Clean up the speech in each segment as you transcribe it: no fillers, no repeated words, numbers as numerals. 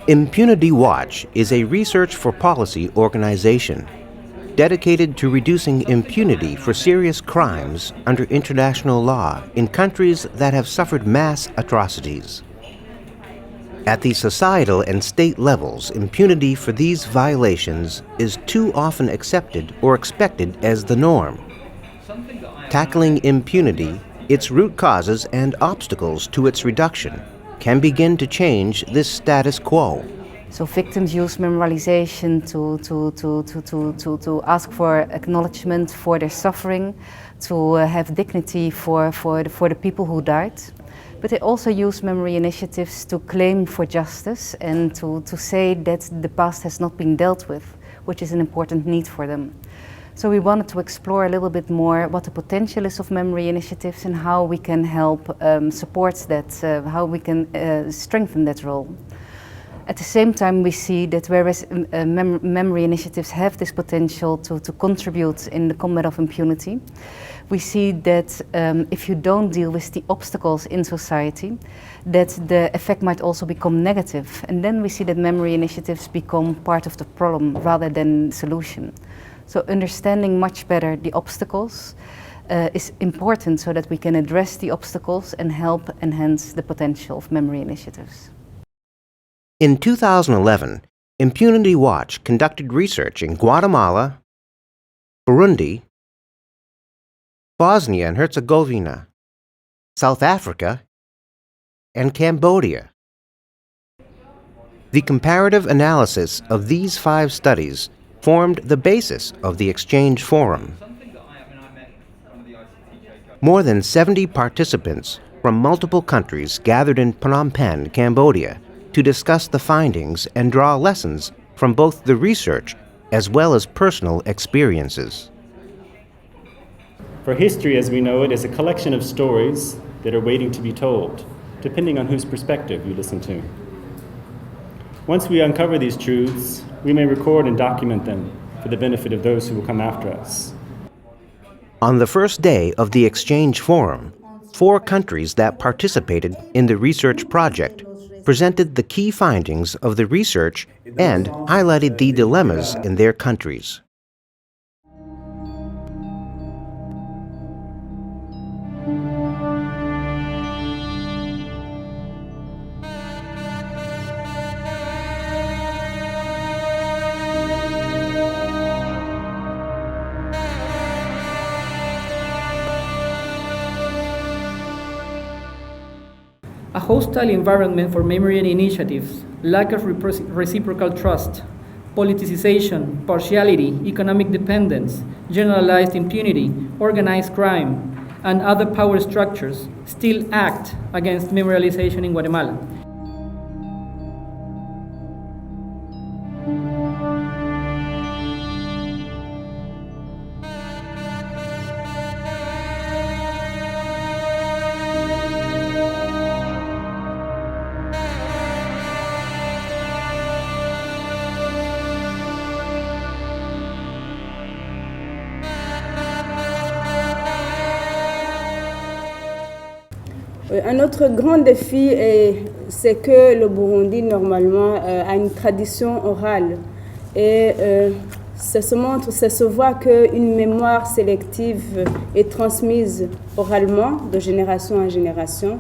Impunity Watch is a research for policy organization dedicated to reducing impunity for serious crimes under international law in countries that have suffered mass atrocities. At the societal and state levels, impunity for these violations is too often accepted or expected as the norm. Tackling impunity, its root causes, and obstacles to its reduction can begin to change this status quo. So victims use memorialization to ask for acknowledgement for their suffering, to have dignity for the people who died. But they also use memory initiatives to claim for justice and to say that the past has not been dealt with, which is an important need for them. So we wanted to explore a little bit more what the potential is of memory initiatives and how we can help support that, how we can strengthen that role. At the same time, we see that whereas memory initiatives have this potential to contribute in the combat of impunity, we see that if you don't deal with the obstacles in society, that the effect might also become negative. And then we see that memory initiatives become part of the problem rather than the solution. So understanding much better the obstacles is important so that we can address the obstacles and help enhance the potential of memory initiatives. In 2011, Impunity Watch conducted research in Guatemala, Burundi, Bosnia and Herzegovina, South Africa, and Cambodia. The comparative analysis of these 5 studies formed the basis of the Exchange Forum. More than 70 participants from multiple countries gathered in Phnom Penh, Cambodia, to discuss the findings and draw lessons from both the research as well as personal experiences. For history as we know it is a collection of stories that are waiting to be told, depending on whose perspective you listen to. Once we uncover these truths, we may record and document them for the benefit of those who will come after us. On the first day of the Exchange Forum, 4 countries that participated in the research project presented the key findings of the research and highlighted the dilemmas in their countries. A hostile environment for memory initiatives, lack of reciprocal trust, politicization, partiality, economic dependence, generalized impunity, organized crime, and other power structures still act against memorialization in Guatemala. Un autre grand défi, c'est que le Burundi, normalement, a une tradition orale. Et ça se voit qu'une mémoire sélective est transmise oralement de génération en génération.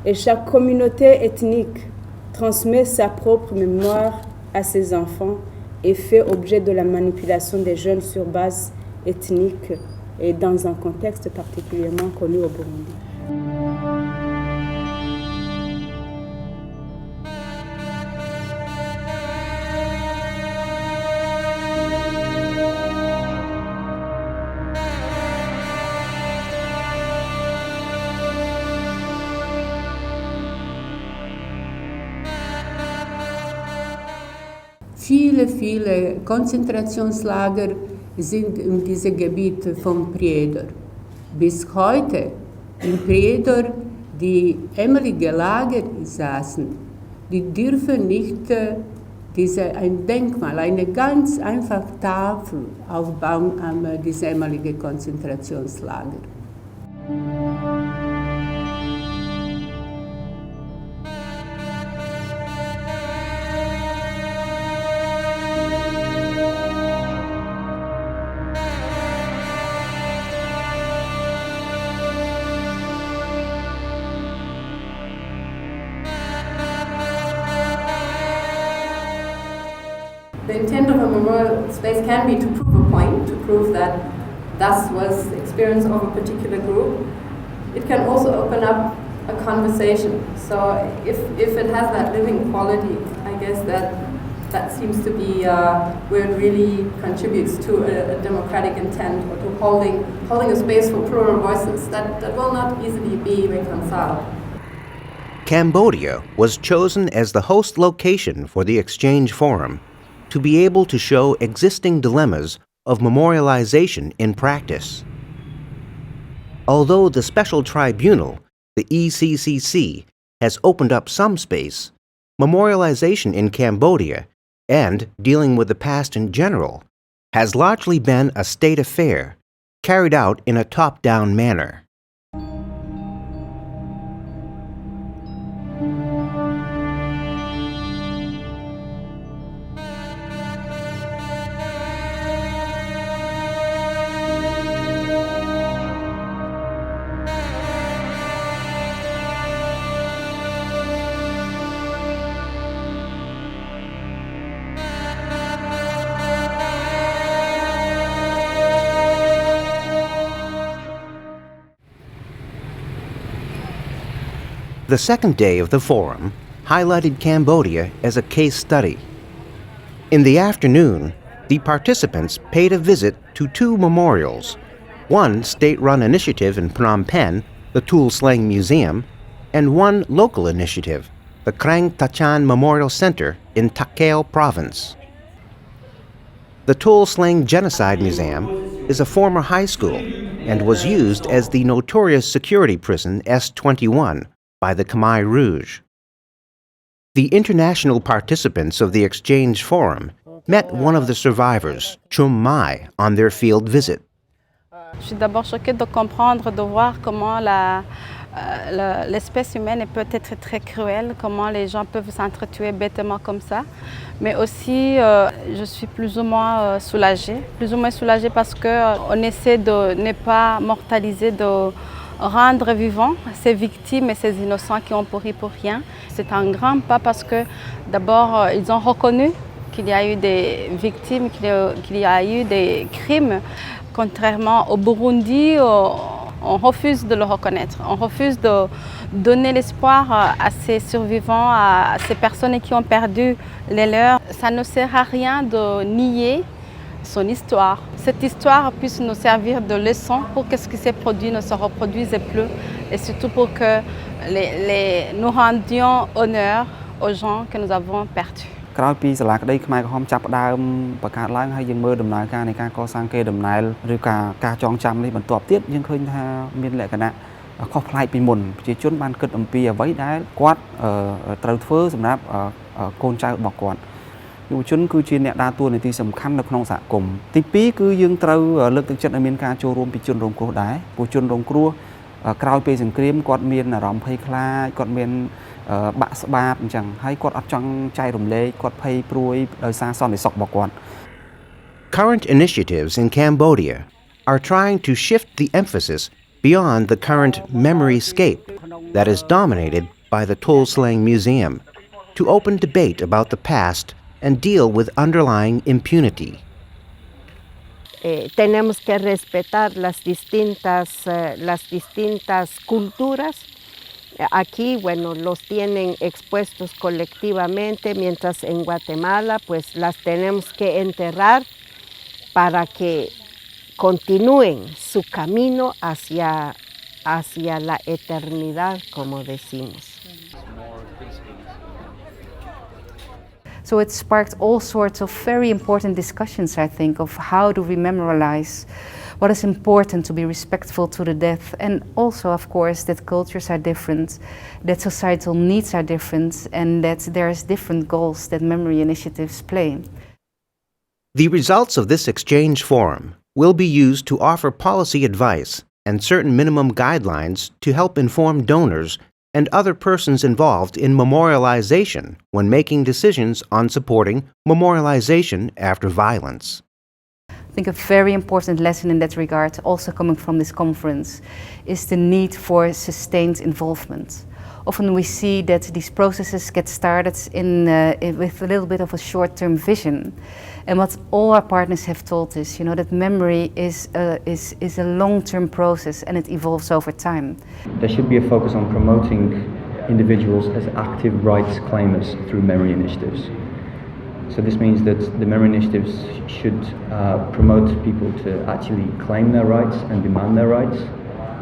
Et chaque communauté ethnique transmet sa propre mémoire à ses enfants et fait objet de la manipulation des jeunes sur base ethnique et dans un contexte particulièrement connu au Burundi. Viele Konzentrationslager sind in diesem Gebiet von Prijedor. Bis heute in Prijedor die ehemaligen Lager saßen, die dürfen nicht ein Denkmal, eine ganz einfache Tafel aufbauen an diesem ehemaligen Konzentrationslager. The intent of a memorial space can be to prove a point, to prove that thus was the experience of a particular group. It can also open up a conversation. So if it has that living quality, I guess that seems to be where it really contributes to a democratic intent, or to holding a space for plural voices that will not easily be reconciled. Cambodia was chosen as the host location for the Exchange Forum to be able to show existing dilemmas of memorialization in practice. Although the Special Tribunal, the ECCC, has opened up some space, memorialization in Cambodia, and dealing with the past in general, has largely been a state affair, carried out in a top-down manner. The second day of the forum highlighted Cambodia as a case study. In the afternoon, the participants paid a visit to two memorials, one state-run initiative in Phnom Penh, the Tuol Sleng Museum, and one local initiative, the Krang Tachan Memorial Center in Tak Kaeo Province. The Tuol Sleng Genocide Museum is a former high school and was used as the notorious security prison S-21 by the Khmer Rouge. The international participants of the Exchange Forum met one of the survivors, Chum Mai, on their field visit. Je suis d'abord choquée de comprendre, de voir comment l'espèce humaine peut être très cruelle, comment les gens peuvent s'entretuer bêtement comme ça. Mais aussi, je suis plus ou moins soulagée parce qu'on essaie de ne pas mortaliser, de rendre vivants ces victimes et ces innocents qui ont péri pour rien. C'est un grand pas parce que d'abord, ils ont reconnu qu'il y a eu des victimes, qu'il y a eu des crimes. Contrairement au Burundi, on refuse de le reconnaître. On refuse de donner l'espoir à ces survivants, à ces personnes qui ont perdu les leurs. Ça ne sert à rien de nier son histoire. Cette histoire puisse nous servir de leçon pour que ce qui s'est produit ne se reproduise plus et surtout pour que nous rendions honneur aux gens que nous avons perdus. ក្រោយពីសាលាក្តីខ្មែរក្រហមចាប់ផ្ដើមបង្កើតឡើងហើយយើងមើលដំណើរការនៃការកសាងកេរដំណែលឬការចងចាំនេះបន្ទាប់ទៀតយើងឃើញថាមានលក្ខណៈខុសប្លែកពីមុនប្រជាជនបានគិតអំពីអ្វីដែលគាត់ត្រូវធ្វើសម្រាប់កូនចៅរបស់គាត់យុវជនគឺជាអ្នកដើរតួនាទីសំខាន់នៅក្នុងសហគមន៍ទី2គឺយើងត្រូវលើកទឹកចិត្តឲ្យមានការចូលរួមពីជនរងគ្រោះដែរពួកជនរងគ្រោះក្រោយពេលសង្គ្រាមគាត់មានអារម្មណ៍ភ័យខ្លាចគាត់មានបាក់ស្បាតអញ្ចឹងហើយគាត់អត់ចង់ចែករំលែកគាត់ភ័យព្រួយដោយសារសន្តិសុខរបស់គាត់ Current initiatives in Cambodia are trying to shift the emphasis beyond the current memoryscape that is dominated by the Tuol Sleng Museum to open debate about the past and deal with underlying impunity. Tenemos que respetar las distintas culturas. Aquí, bueno, los tienen expuestos colectivamente, mientras en Guatemala, pues las tenemos que enterrar para que continúen su camino hacia la eternidad, como decimos. So it sparked all sorts of very important discussions, I think, of how do we memorialize, what is important to be respectful to the death, and also, of course, that cultures are different, that societal needs are different, and that there's different goals that memory initiatives play. The results of this exchange forum will be used to offer policy advice and certain minimum guidelines to help inform donors and other persons involved in memorialization when making decisions on supporting memorialization after violence. I think a very important lesson in that regard, also coming from this conference, is the need for sustained involvement. often we see that these processes get started with a little bit of a short-term vision. And what all our partners have told us, that memory is a long-term process and it evolves over time. There should be a focus on promoting individuals as active rights claimers through memory initiatives. So this means that the memory initiatives should promote people to actually claim their rights and demand their rights.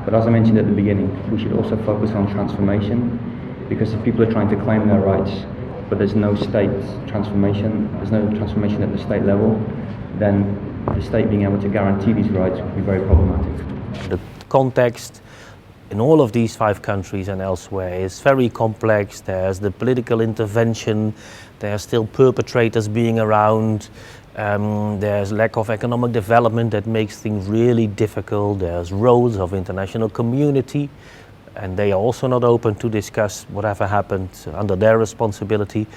But as I mentioned at the beginning, we should also focus on transformation, because if people are trying to claim their rights, but there's no state transformation, there's no transformation at the state level, then the state being able to guarantee these rights would be very problematic. The context in all of these 5 countries and elsewhere is very complex. There's the political intervention, there are still perpetrators being around, there's lack of economic development that makes things really difficult, there's roles of international community, and they are also not open to discuss whatever happened under their responsibility.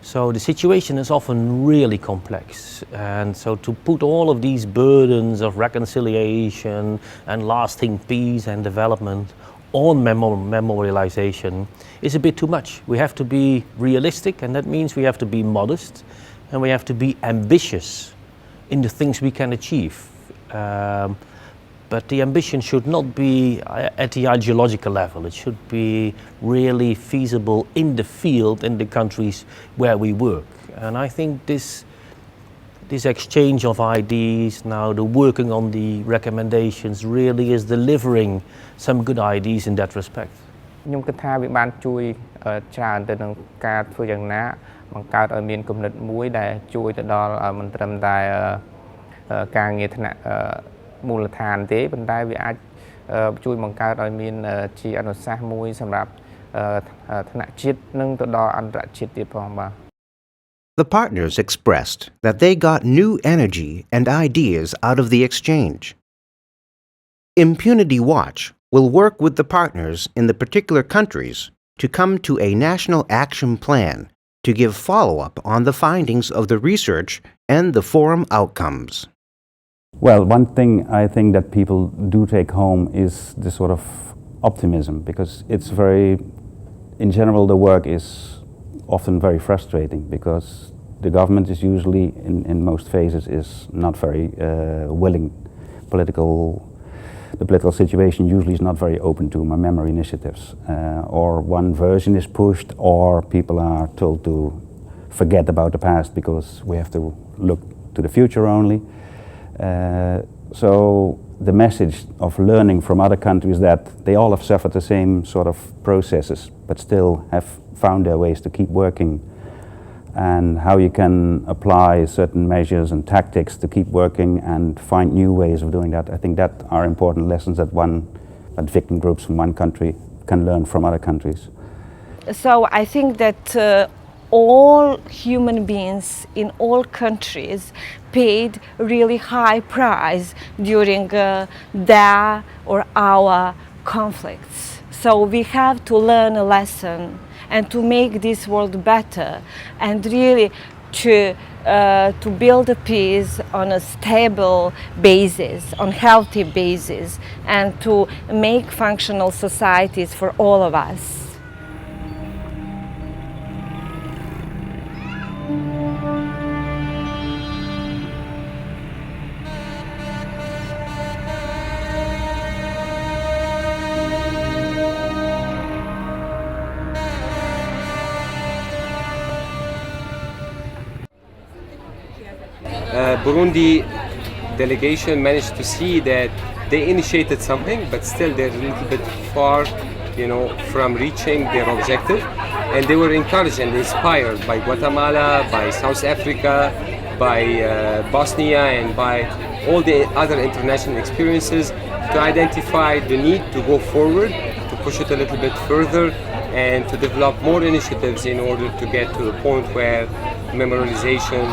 So the situation is often really complex, and so to put all of these burdens of reconciliation and lasting peace and development on memorialization is a bit too much. We have to be realistic, and that means we have to be modest and we have to be ambitious in the things we can achieve. But the ambition should not be at the ideological level. It should be really feasible in the field, in the countries where we work. And I think this exchange of ideas, now the working on the recommendations, really is delivering some good ideas in that respect. ខ្ញុំគិតថាវាបានជួយច្រើនទៅនឹងការធ្វើយ៉ាងណាបង្កើតឲ្យមានគំនិតមួយដែលជួយទៅដល់មិនត្រឹមតែការងារថ្នាក់មូលដ្ឋានទេប៉ុន្តែវាអាចជួយបង្កើតឲ្យមានជាអនុសាសន៍មួយសម្រាប់ថ្នាក់ជាតិនិងទៅដល់អន្តរជាតិទៀតផងបាទ The partners expressed that they got new energy and ideas out of the exchange. Impunity Watch will work with the partners in the particular countries to come to a national action plan to give follow-up on the findings of the research and the forum outcomes. Well, one thing I think that people do take home is the sort of optimism, because it's in general the work is often very frustrating, because the government is usually, in most phases, is not very willing. The political situation usually is not very open to memory initiatives, or one version is pushed, or people are told to forget about the past because we have to look to the future only. So the message of learning from other countries that they all have suffered the same sort of processes but still have found their ways to keep working, and how you can apply certain measures and tactics to keep working and find new ways of doing that. I think that are important lessons that victim groups from one country can learn from other countries. So I think that all human beings in all countries paid really high price during their or our conflicts. So we have to learn a lesson and to make this world better, and really to build a peace on a stable basis, on healthy basis, and to make functional societies for all of us. Burundi delegation managed to see that they initiated something, but still they're a little bit far, from reaching their objective. And they were encouraged and inspired by Guatemala, by South Africa, by Bosnia, and by all the other international experiences to identify the need to go forward, to push it a little bit further, and to develop more initiatives in order to get to the point where memorialization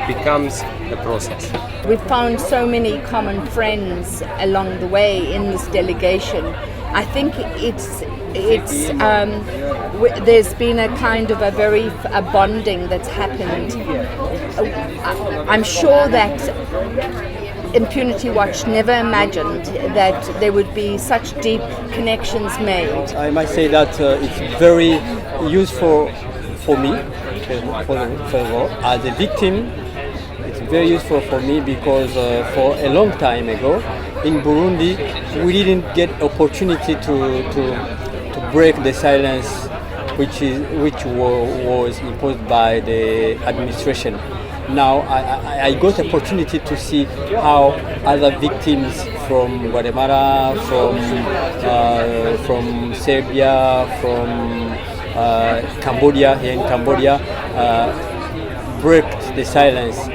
becomes a process. We found so many common friends along the way in this delegation. I think there's been a kind of a bonding that's happened. I'm sure that Impunity Watch never imagined that there would be such deep connections made. I might say that it's very useful for me, first of all, as a victim. It's very useful for me because for a long time ago in Burundi we didn't get opportunity to break the silence which was imposed by the administration. Now I got opportunity to see how other victims from Guatemala, from Serbia, from Cambodia, here in Cambodia, break the silence